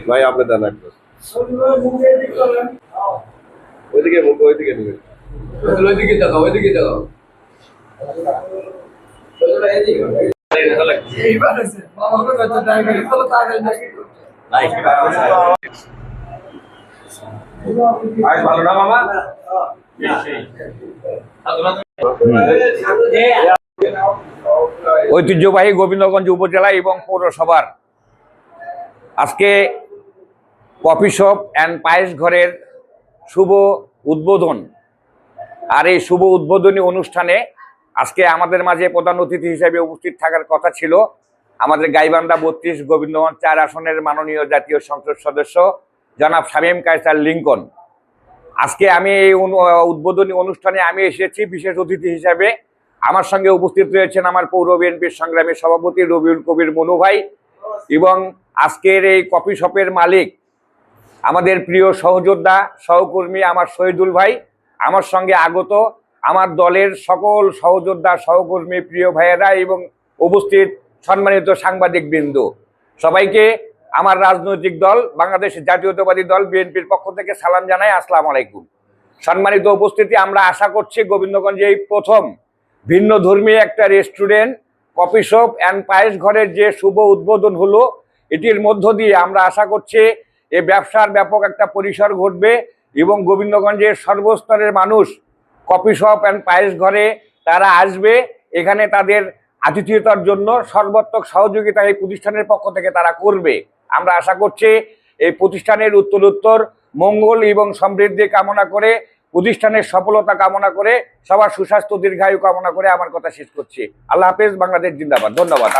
ভাই আপনি দেন একটা ওইদিকে ওইদিকে নেবেন ওইদিকে যাও ওইদিকে যাও ভালো না মামা ঐতিহ্যবাহী গোবিন্দগঞ্জ উপজেলা এবং পৌরসভার আজকে কফি শপ অ্যান্ড পায়েস ঘরের শুভ উদ্বোধন। আর এই শুভ উদ্বোধনী অনুষ্ঠানে আজকে আমাদের মাঝে প্রধান অতিথি হিসেবে উপস্থিত থাকার কথা ছিল আমাদের গাইবান্ধা ৩২ গোবিন্দগঞ্জ ৪ আসনের মাননীয় জাতীয় সংসদ সদস্য জনাব শামীম কায়সার লিঙ্কন। আজকে আমি এই উদ্বোধনী অনুষ্ঠানে আমি এসেছি বিশেষ অতিথি হিসেবে। আমার সঙ্গে উপস্থিত রয়েছেন আমার পৌর বিএনপির সংগ্রামী সভাপতি রবিউল কবির মনু ভাই এবং আজকের এই কফি শপের মালিক আমাদের প্রিয় সহযোদ্ধা সহকর্মী আমার শহীদুল ভাই, আমার সঙ্গে আগত আমার দলের সকল সহযোদ্ধা সহকর্মী প্রিয় ভাইয়েরা এবং উপস্থিত সম্মানিত সাংবাদিক বৃন্দ, সবাইকে আমার রাজনৈতিক দল বাংলাদেশ জাতীয়তাবাদী দল বিএনপির পক্ষ থেকে সালাম জানাই। আসসালামু আলাইকুম। সম্মানিত উপস্থিতি, আমরা আশা করছি গোবিন্দগঞ্জে এই প্রথম ভিন্ন ধর্মী একটা রেস্টুরেন্ট কফি শপ অ্যান্ড পায়েস ঘরের যে শুভ উদ্বোধন হলো, এটির মধ্য দিয়ে আমরা আশা করছি এই ব্যবসার ব্যাপক একটা পরিসর ঘটবে এবং গোবিন্দগঞ্জের সর্বস্তরের মানুষ কফি শপ অ্যান্ড পায়েস ঘরে তারা আসবে। এখানে তাদের আতিথেয়তার জন্য সর্বাত্মক সহযোগিতা এই প্রতিষ্ঠানের পক্ষ থেকে তারা করবে। আমরা আশা করছি এই প্রতিষ্ঠানের উত্তরোত্তর মঙ্গল এবং সমৃদ্ধি কামনা করে, প্রতিষ্ঠানের সফলতা কামনা করে, সবার সুস্বাস্থ্য দীর্ঘায়ু কামনা করে আমার কথা শেষ করছি। আল্লাহ হাফেজ। বাংলাদেশ জিন্দাবাদ। ধন্যবাদ।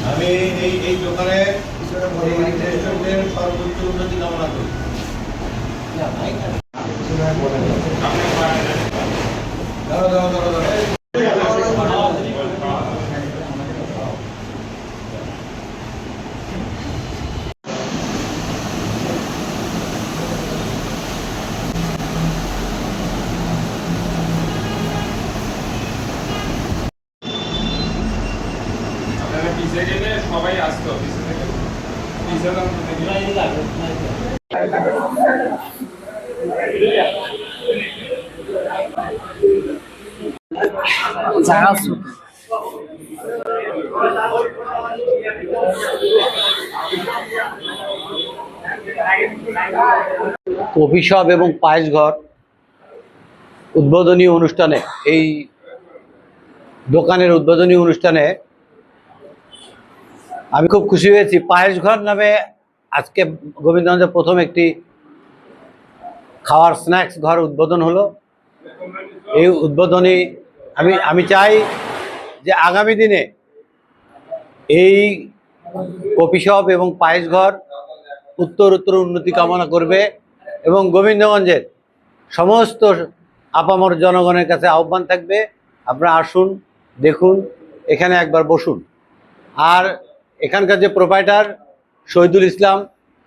আমি এই দোকানে সর্বোচ্চ উন্নতি কামনা করি। সবাই আসতো কফি শপ এবং পায়েস ঘর উদ্বোধনী অনুষ্ঠানে, এই দোকানের উদ্বোধনী অনুষ্ঠানে আমি খুব খুশি হয়েছি। পায়েস ঘর নামে আজকে গোবিন্দগঞ্জে প্রথম একটি খাওয়ার স্ন্যাক্স ঘর উদ্বোধন হলো। এই উদ্বোধনী আমি চাই যে আগামী দিনে এই কফি শপ এবং পায়েস ঘর উত্তর উন্নতি কামনা করবে এবং গোবিন্দগঞ্জের সমস্ত আপামর জনগণের কাছে আহ্বান থাকবে, আপনারা আসুন, দেখুন, এখানে একবার বসুন। আর এখানকার যে প্রোপাইটার শহীদুল ইসলাম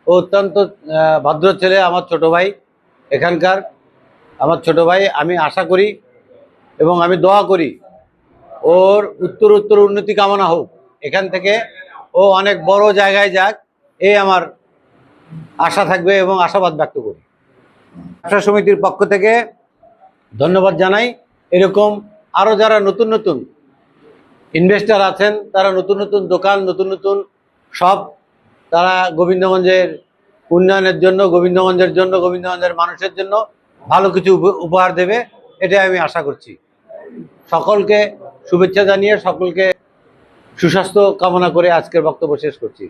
ও অত্যন্ত ভদ্র ছেলে, আমার ছোট ভাই, এখানকার আমার ছোট ভাই, আমি আশা করি এবং আমি দোয়া করি ওর উত্তর উন্নতি কামনা হোক, এখান থেকে ও অনেক বড় জায়গায় যাক, এই আমার আশা থাকবে এবং আশাবাদ ব্যক্ত করি। ব্যবসা সমিতির পক্ষ থেকে ধন্যবাদ জানাই। এরকম আরও যারা নতুন নতুন ইনভেস্টর আছেন, তারা নতুন নতুন দোকান, নতুন নতুন সব, তারা গোবিন্দগঞ্জের উন্নয়নের জন্য, গোবিন্দগঞ্জের জন্য, গোবিন্দগঞ্জের মানুষের জন্য ভালো কিছু উপহার দেবে, এটাই আমি আশা করছি। সকলকে শুভেচ্ছা জানিয়ে সকলকে সুস্বাস্থ্য কামনা করে আজকের বক্তব্য শেষ করছি।